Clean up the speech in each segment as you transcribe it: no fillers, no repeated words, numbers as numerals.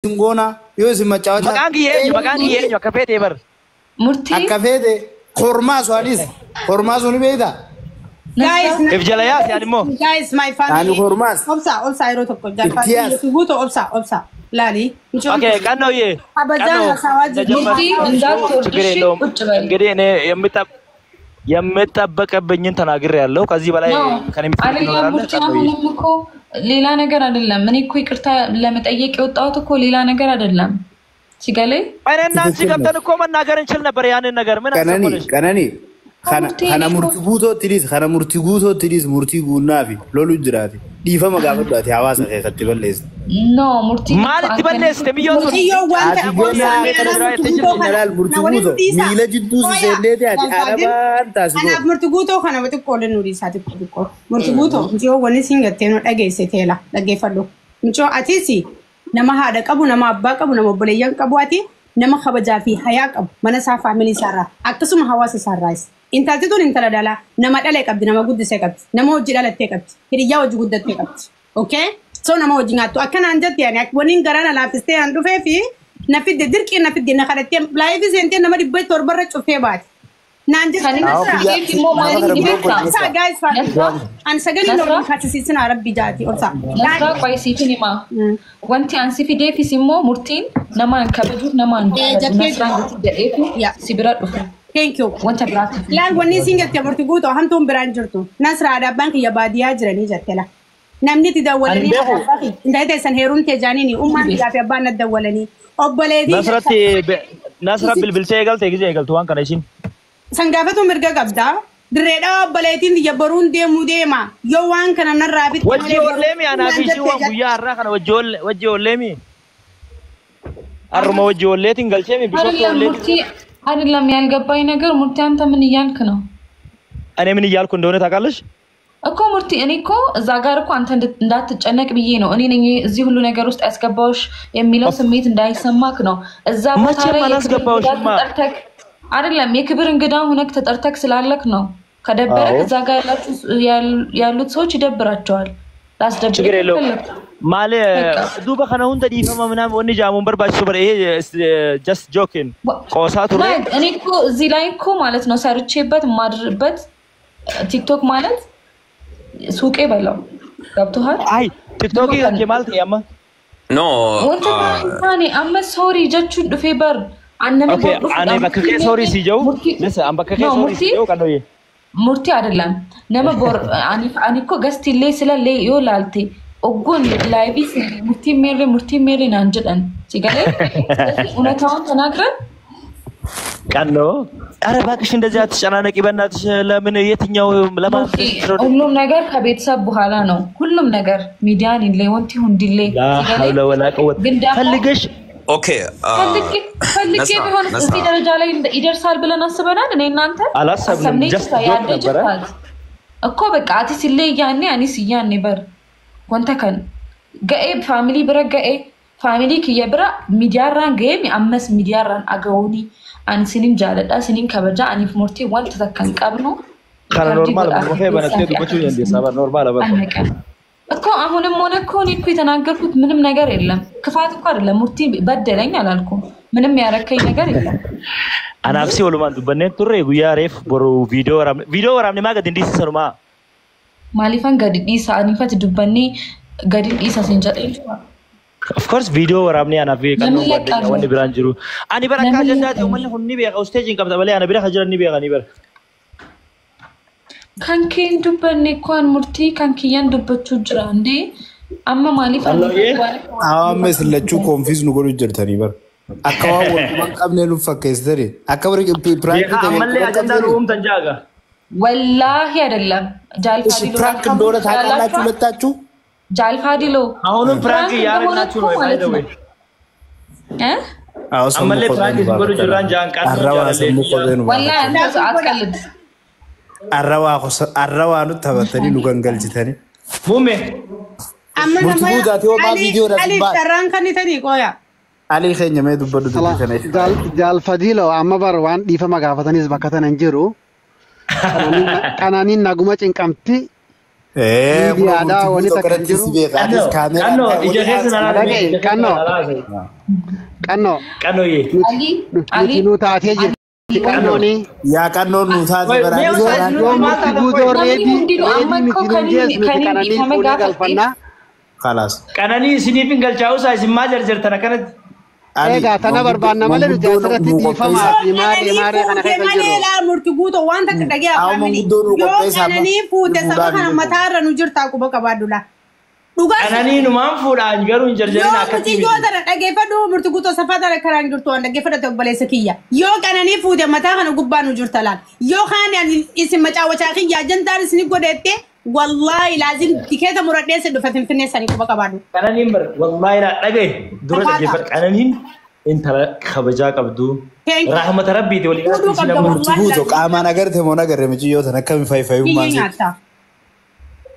Singona, yo si machawa. Makangi akafete bar. Murti. Akafete. Hormas walis. Hormas uni beda. Guys, if jalayas yani mo. Guys, my family. Ani hormas. Obsa iro to ko jalfa. Subuto obsa. Lali. Okay, kano ye. Abadan sawaji. Murti እንዳትወርድ እንግዲህ እኔ የምጠበቅብኝን ተናግሬያለሁ ከዚህ በላይ ከኔም እኮ ሌላ ነገር አይደለም እኔ እኮ ይቅርታ ለመጠየቅ የወጣሁት እኮ ሌላ ነገር አይደለም ሲገለይ አይነና አንቺ ገብተን እኮ መናገር እንችል ነበር ያንን ነገር ምን አሰበለሽ ቀነኒ kana murti guuto tidis murti guunafi lolu jirati difa magafadati hawasa keessatti ballees no murti maalitti ballees temiyo general murti guuto miila jiddu seelleeti ati arabaan taasigo ana murti guuto kana wati qolen nuri saati ko murti guuto njo woni singatte no dhageesse teela dhageeffadhu njo atisi nama haada qabu nama abbaa qabu nama boleeyyan qabu ati nama khabaja fi haya qabu mana sa family sarra akkasuma hawasa sarraas intalti tun intala dala nama dale qabdi nama guddise qabdi nama hojii dhalatte qabdi hiriyaa hojii guddatte qabdi okay so nama hojii ngaattu akkana anjatti yani woniin garana laafiste an dhufee fi nafidde dirqi nafidde na kadhatte live sente nama dibbe torbarra cufee baati naan jetti sa guys an sagali no khatisisina rabbi jaati orsa nasra qaisiti nima wanti an sifide fi simmo murtiin nama an kabaju nama an nasra ngati sibira dhufu thank you wanta brat lan woni singatte murti guuto hantum biran jirtu nasra da bank ya badiya jirani jattela namni tidawalani ndayte san herun te janini umman ya fi abana dawalani obbaledi nasra bilbilte egalte gize egaltu wan kanashin sangafatu mirga qabda direda obbaletin ya barun demu dema yo wan kana narabit wajjo lemi ana fi shi wan guya arra kana wajjo lemi armo wajjo letin galchemi biko leti አይደለም ያልገባኝ ነገር ሙርቲ አንተ ምን ይያልክ ነው እኔ ምን ይያልኩ እንደሆነ ታውቃለሽ እኮ ሙርቲ እኔ እኮ እዛ ጋር እኮ አንተ እንዳትጨነቅ ብዬ ነው እኔ ነኝ እዚህ ሁሉ ነገር ውስጥ ያስገባውሽ የሚለው ስሜት እንዳይሰማክ ነው እዛ ቦታ ላይ ያስገባውሽማ አይደለም የክብር እንግዳ ሆነክ ተጠርተክ ስላለክ ነው ከደበረክ እዛ ጋር ያሉት ሰዎች ይደብራቸዋል ላስደብቅ ማለ ዱባ ከነውን ተዲፈማ ምናምን ወኒ ጃሙን በርባሽ ሱበር ይሄ just joking ቆሳቱ ነው እኔ እኮ እዚህ ላይ እኮ ማለት ነው ሰርቼበት ማድርበት ቲክቶክ ማለት ሱቄ በላው ገብቶሃል አይ ቲክቶክ ይሄ ማለት ያማ ኖ ወንተማኒ አመ ሶሪ ጀቹ ዱፌ በር አነመ አኔ በከከ ሶሪ ሲጀው ለሰ አምበከከ ሶሪ ሲጀው ቀኖዬ ሙርቲ አይደለም ነመ ቦር አኒኮ ገስቲሌ ስለሌ ይላልቲ ኦጎን ላይቪስ ሙርቲ ሜሪ ናንጀደን ሲገለ ኡነታውን ተናግረን ቀኖ አረ ባክሽ እንደዚህ አትጨናነቂ በእናትሽ ለምን የትኛው ለማለት ሁሉም ነገር ከቤተሰብ በኋላ ነው ሁሉም ነገር ሚዲያን ለወንቲ ሁንዲሌ ሲገለ ወላ ቀወት ፈልገሽ ኦኬ ፈልጌ ቢሆን እዚህ ደረጃ ላይ ይደርሳል ብለን አስበናል እኔ እናንተ አላሰብንም just ነበረ እኮ በቃ አቲ ሲለ ያኔ አኒስ ያኔ በር ወንተ ከን ገኤ ፋሚሊ ብረገኤ ፋሚሊ ከየብራ ሚዲያራን ገኤም አምስ ሚዲያራን አገውኒ አንሲኒን ጃለዳ ሲኒን ከበጃ አኒፍ ሞርቲ ወንተ ተከን ቀብኖ ካለ ኖርማል ነው በነቴ ዱቆቹ እንደ ሰባ ኖርማል አበቃ እኮ አሁንም ሆነ እኮ እኔ እኮ የተናገርኩት ምንም ነገር የለም ክፋት እኮ አይደለም ሙርቲ በደለኝ አላልኩም ምንም ያረከኝ ነገር የለም አናፍሲ ወሉማን ዱበኔ ቱሬ ጉያ ሬፍ ቦሩ ቪዲዮ ወራምኒ ማገድ እንዲስ ሰሩማ ማሊፋን ገድዲሳ አኒፈት ዱበኔ ገድዲሳ ሲንጨጠኝ of course video ወራምኒ አናፊ ቀኑ ወደኛ ወንድ ብራንጅሩ አኒ በረካ ጀዳት ወመለ ሁኒ ቢያው ስቴጂን ቀብታ በላይ አና ቢራ ሀጅራኒ ቢያጋኒ በር kanken dubbanne kwan murti kankiyan dubbatu jira ande amma malif amma slechu confuse nu godu jirtani bar akawa won qabne lu fakkeesdare akabari prank amalle ajanda room tanjaga wallahi adallam jalfadi lo prank ndora taaqalachu letachu jalfadi lo ahunu prank yaarnachu no by the way amalle prank godu jiran jan kan wallahi anta atqallid arrawa nu tabatani nu gangaljitani mume amma mutuda te ma video da ali taran kan tani qoya ali khenya me dubbadu dubitane jal fadilo amma bar wan difa magafatanis bakatan anjiru kananin naguma cinqamti Miidiyaadhaa wani takka hin jiru. Nuti nu taatee jirti. Qannooni. Yaa qannoon nu taatee baraate. Yoo murti guutuu reedii miti nu jees nuti qananii fuudhee galfannaa. Khalaas. Qananii isiniif hin galchaa'u isaa isin maa jarjartan akkanatti. Egaa tana barbaanna malee nuti asirratti dhiifamaa fi maaree kana keessa jiru. Malee murti guutuu waan takka dhagee afaan yoo qananii fuute saba kana mataarra nu jirtaa quba qabaadula. Qananii numaan fuudhaan garuu hin jarjarin akkatti. Yoo tana dhageeffadhu murti guutuu safaata karaan jirtu waan dhageeffadhate obboleessa kiyya. Yoo qananii fuute mataa kana gubbaa nu jirta laal. Yoo kaan isin macaawwachaa kiyya jantaan isin godheette wallahi laazim tikeeta muradhee si dhufa finfinnee sanii quba qabaadhu. Qananiin bar wallahi na dhagaye dura dhageeffadhu qananiin intala kabajaa qabdu. Rahmata rabbiiti walii galatti isin murti guutuu qaamaan agarte moo nagarre mijiyyoo tan akkamiin fayyummaan si.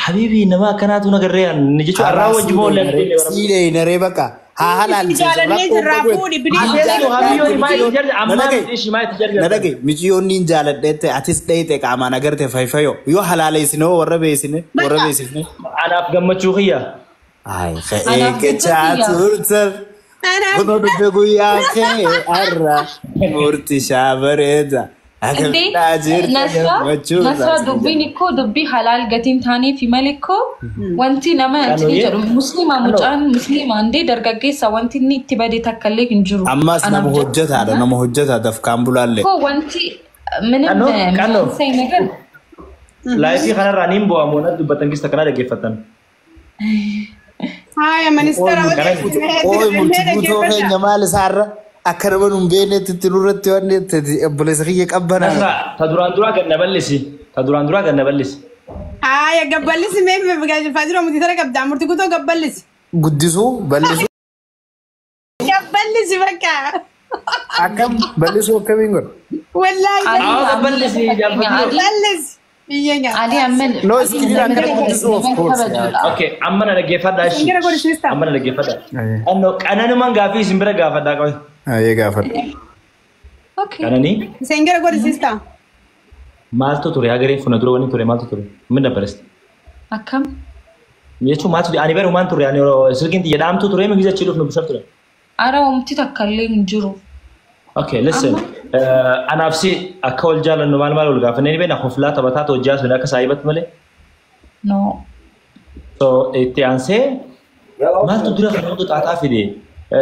Habibi nama akkanatu nagarre ni jechuun arraa wajji moo lamdee siidee naree bakka haa halaan nadage mijiyyoon niin jaaladheette atis dhayite qaamaan agarte fayfayo yoo halaaleessinoo warra beesine anaaf gammachuu kiyya eeggachaa turtan kuno dubbe guyyaa kee arra murti shaabareeda Nasra dubbiin ikkoo dubbii halaal gatiin taanii fi malee ikkoo wanti nama jedhu musliima mucaan musliimaan dargaggeessa wanti inni itti badee takka illee hin jiru. Ammas nama hojjetaadhaaf kaan bulaallee. Koo wanti minim say nagar. Laayifii kanarraa niin bu'amu na dubbatan kista kanaa dhaggeeffatan. Haaya ministeera ooy murti guutuu keenya maal isaarra. Akka nama nun beeknetti itti nurratti waan obboleessa kiyya qabbanaa. Nasra ta duraan duraa ganna ballisi. Haaya gabballisi mee faajira muti tara qabdaa murti guutuu gabballisi. Guddisuu bal'isuu. Gabballisi bakka. Akkam bal'isuu akkamiin godha? Wallaahi gabballisi bal'isi. Ali amman no iskiriin akka guddisuu of course. Okay amma na dhaggeeffadhaa shi. Amma na dhaggeeffadhaa. Qananumaan gaafii isin bira gaafadhaa qoy. Aye gaafadha. Okay. Qananii. Sengera godhisiista. Maaltu ture hagaree funa dura wani ture maaltu ture min dabbaresti. Akkam. Jechuun maaltu ani beeru maan ture ani silkiin xiyya dhaamtu ture mi gizachi dhufnu bishar ture. Ara wamti takka illee hin jiru. Okay listen. Anaaf si akka wal jaalannu maal wal gaafannee ni beena hoflaa taphataa hojjaa sun akka saayibatti malee. No. So itti aansee maaltu dura kan hundi xaaxaa fide.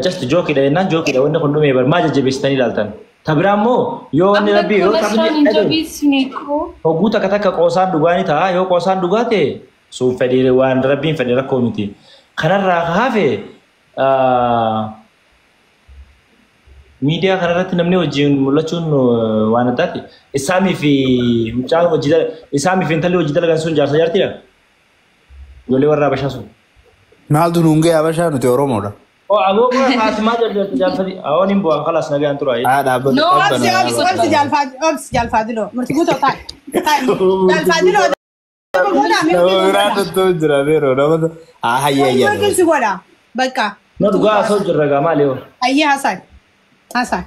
Just joke ida nan joke ida wanda kun dhume bar ma jajjabeessitanii ilaaltan. Tabiraammoo yoo wanni rabbii yoo taphni hogguu takka takka qoosaan dhugaanii ta'a yoo qoosaan dhugaate suuf fedhii waan rabbiin fedhii rakkoo miti. Kanarraa hafe miidiyaa kanarratti namni wajjin mul'achuun waan addaati. Isaamii fi mucaan hojii isaamii fi intalli hojii dalagan sun jaarsa jaartidha. Ijoollee warra Habashaa sun. Maaltu nuungee Habashaa nuti Oromoodha. Agoo kun haatimaa jaalfati awon hin bu'an kalas nagaan tura. No obsi jaalfadiloo murti guutuu taa'e. Jaalfadiloo. Raadatu jira beero nama hayya. Murti godha bakka. No dhugaa asoo jirra gaa maali yoo. Hayya Hasan.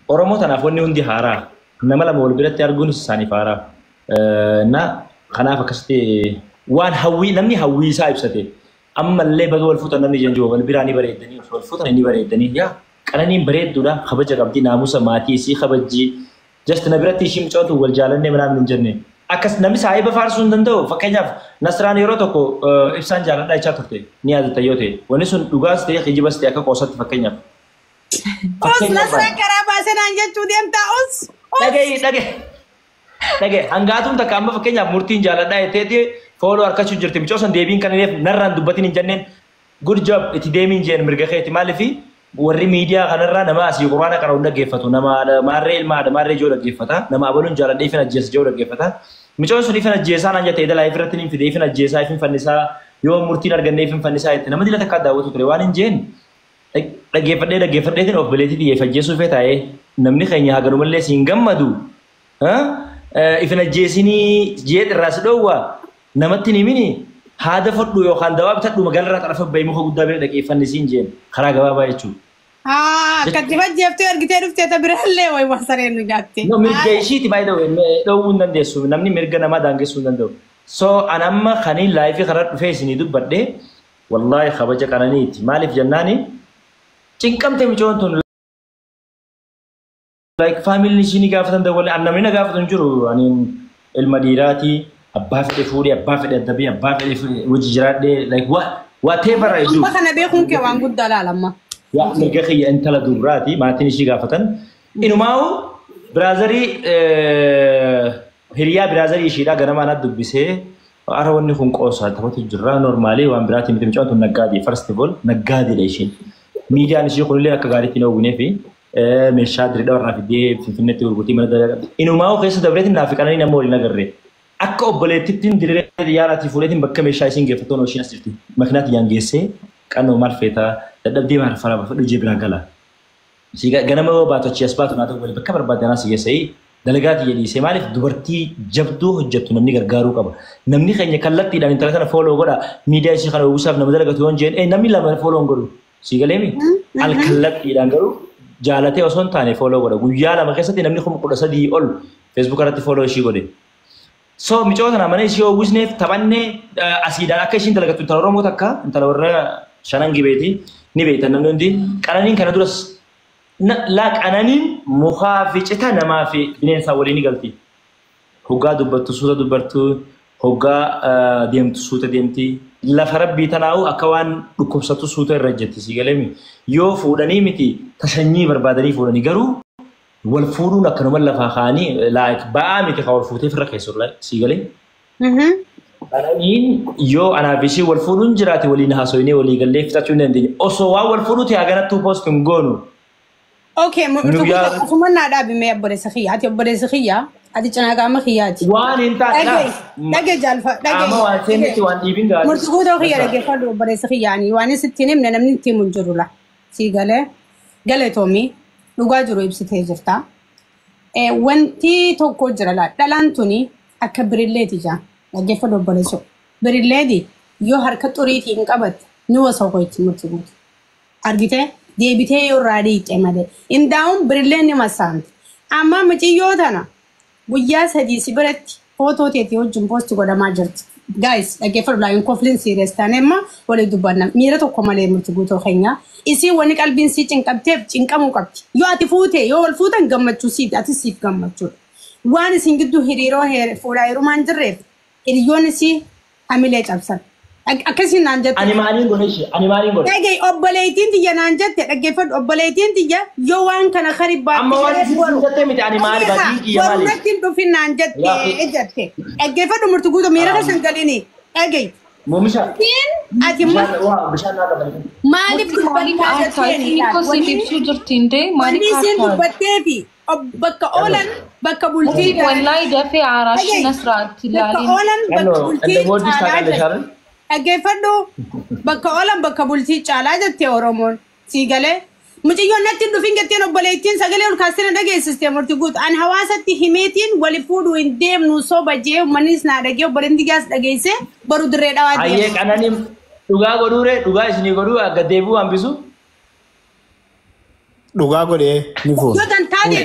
Oromoo tanaaf wanni hundi haaraa nama lama wal biratti arguunis isaaniif haaraa. Na kanaaf akkasitti waan hawwii namni hawwii isaa ibsate. Amma illee baga wal fuutan namni jenjoo wal biraa ni bareedanii wal fuutan ni bareedanii yaa qananiin bareedduudha kabaja qabdi naamusa maatii isii kabajji just na biratti ishii mucootu wal jaalannee manaan hin jenne akkas namni saayiba faarsuu hin danda'u fakkeenyaaf Nasraan yeroo tokko ibsaan jaaladhaa jechaa turte ni yaadatta yoo ta'e wanni sun dhugaas ta'e kijibas ta'e akka qoosatti fakkeenyaaf. Nasraan karaa baasee naan jechuu deemtaa os. Dhagee hangaatuun takka amma fakkeenyaaf murtiin jaaladhaa jetteeti follow arkachuu jirti michoosan deebiin kanneef narraan dubbatiin hin jenneen good job itti deemiin jeen mirga keeti maaliif warri miidiyaa kanarraa nama asii quraana qara'u dhaggeeffatu nama maarree ilmaadha maarree ijoo dhaggeeffata nama abaluun jaaladhee ifin ajjeessa ijoo dhaggeeffata michoon sun ifin ajjeessaa naan jette edalaa ifirratti hin fide ifin ajjeessaa ifin fannisaa yoo murtiin arganne ifin fannisaa jette nama dila takka daawwatu ture waan hin jeen dhaggeeffadheetiin of bileetii xiyyeef ajjeessuu fee taa'ee namni keenya haganumallee siin gammadu ifin ajjeesinii jeet irraa si dhoowwaa namatti ni mini haada fodhu yookaan dawaa bitadhu magaalarraa xarafa bayi muka guddaa bira dhaqeeffannisiin jeen karaa gabaabaa jechuudha. كتبت جبتي أرجعتي رفتي تبرهلي وي وصرين نجاتي no mirgeeshi ti by the way dhowuu dandeessu namni mirga namaa daangeessuu danda'u so anamma khani live khara dhufe isini dubbadhe wallahi khabaja qananiiti maaliif jennaani cinqamte micoon tun like family shini gaafatan dawale annamni na gaafatan jiru anin ilma dhiiraati abbaa fedhe fuudhee abbaa fedhe addabii abbaa fedhe wajji jiraadhe like whatever I do ما كان بيكون كوان قد دلال أما يا مرجخي أنت لا دوراتي ما تنشي قافتن إنه ما هو برازري هريا برازري شيء أنا ما ندب بسه أرواني خون قوسا تبغى تجرا نورمالي وأنا براتي مثل مجال تون نقادي فاستيفول نقادي ليشين ميديا نشيل كل اللي أكقاري تنا وغني في مشهد ريدا ورنا في دي في النت وقتي من هذا إنه ما هو قيس دبرتي نافق أنا نموري نقرر أكو بلتي تين دري ياراتي فولتين بكم مشايسين جفتون وشين أسرتي مكنات يانجيسه كانوا مارفيتا تدبدي مارفلا بفدو جبران كلا سيجا جنما باتو تشيس باتو ناتو بولي بكبر باتنا سيجسي دلقات يلي سمالف دبرتي جبدو هجتو نمني غرغارو كبا نمني خيني كلتي دان انتلاتنا فولو غدا ميديا شي خنا وساف نمدلغا تون جين اي نمي لا فولو غدو سيجا ليمي الكلتي دان غرو جالتي وسون تاني فولو غدا غيالا مخيستي نمني خم قدسا دي اول فيسبوك راتي فولو شي غدي so micootana mana ishee uwwisneef taphanne asiidhaan akka ishiin dalagatu intala Oromoo takka intala warra shanan gibeeti ni beektan namni hundi qananiin kana duras la qananiin mukaa fi cita namaa fi bineensaa waliin ni galti hoggaa dubbattu suuta dubbattu hoggaa deemtu suuta deemti lafa rabbii tanaa'u akka waan dhukkubsattu suuta irra jetti si galeemi yoo fuudhanii miti tashanyii barbaadanii fuudhanii garuu والفورون أكنوا ملا فخاني لايك بعامي كخور فوتي في الرخيص ولا سيجالي أنا يو أنا بيشي والفورون جراتي ولي نهاسويني ولي قال لي فتاتون عندي أصوا والفورون تياغنا تو بوست كنغونو أوكي مو نادا بمية بريسخية أتي بريسخية أتي جنا كام خياتي وان إنت دقي جالفة دقي أما وان وان إيفين قال مرتقو خيار دقي فلو بريسخية يعني واني ستيني من نمني تيمون جرولا سيجالي قالي تومي dhugaa jiru ibsitee jirta wanti tokko jira la dhalaan tuni akka birilleeti jaa dhaggeeffadhu obboleessoo birilleeti yoo harka xuriitiin qabatte ni wasa ho'itti murtibuuti argitee deebitee yoo irraa dhiiqe malee indaa'uun birilleen ni masaanti amma muciyyoo tana guyyaa sadii si biratti footoo teetii wajjin poosti godhamaa jirti guys dhaggeeffadhu laayin koofliin siiriyees taanee walii dubbanna miira tokko malee murtibuutoo keenya isi wani qalbiin si cinqabteef cinqamuu qabdi yoo ati fuute yoo wal fuutan gammachuu siiti ati siif gammachuu waan isin gidduu hiriiroo fuudhaa heerumaan jirreef hiriyoonni si hamilee cabsan akkasiin naan jette ani maaliin godhe dhagee obboleettiin tiyya naan jette dhaggeeffadhu obboleettiin tiyya yoo waan kana karibbaa amma waan isin jette miti ani maali badii kiyya maali warrattiin dhufin naan jette dhaggeeffadhu murtuguuto miira kasan galini dhagee Mumisha. Ati maaliif dubbattee fi bakka oolan bakka bultii wallahi dafee araashii nasraatti ilaaliin bakka oolan bakka bultii caalaa dhaggeeffadhu bakka oolan bakka bultii caalaa jettee Oromoon sii galee mucayyoon natti dhufin getteen obboleettiin sagalee ol kaasina dhageessistee murtii guutu an hawaasatti himeetiin wali fuudhuu hin deemnu soba jee uummannis naa dhagee obboleen digaas dhageesse baru dirree dhawaa deemu. Ayyee qananiin dhugaa godhuure dhugaa isinii godhuu akka deebi'u hambisu. Dhugaa godhee ni fuudha. Yoo tan taatee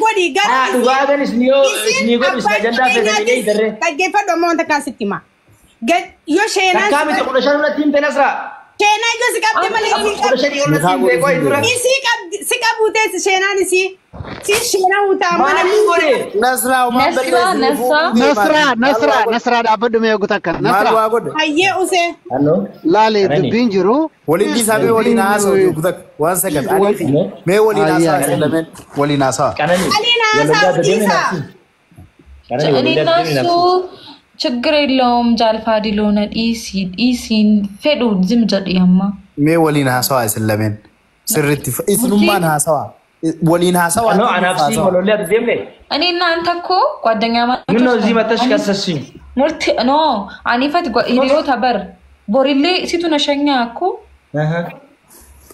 godhi gara. Dhugaa gan isinii godhu isin ajandaa feetanii darree. Dhaggeeffadhu ammoo wanta kaasitti hima. Yoo sheenaan. Takkaa miti 15 natti himte Nasraa. Sheenaa iddoo si qabdi malee si qabute sheenaan isi si sheenaa utaa mana Nasraa dhaabbadhu mee eeguutu akka Nasraa hayyee usee laalee dubbiin jiru waliin dhiisaa waliin haasa'u eeguutu akka waan sagal mee waliin haasa'u waliin haasa'u ችግር የለውም ጃልፋዲ ሎነ ኢሲን ፈዱ ዝም ጀዲያማ ሜ ወሊን ሐሳዋ አይሰለመን ስርት ኢስኑማን ሐሳዋ ወሊን ሐሳዋ ነው አናፍሲ ወሎለ አትዘምለ እኔና አንተኮ ጓደኛ ማለት ምን ነው እዚህ መተሽ ከሰስኝ ሙርት ኖ አኒፈት ሂሪዮ ተበር ቦሪሌ ሲቱ ነሸኛ እኮ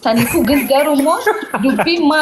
ታኒኩ ግን ገሩሞ ዱቢ ማ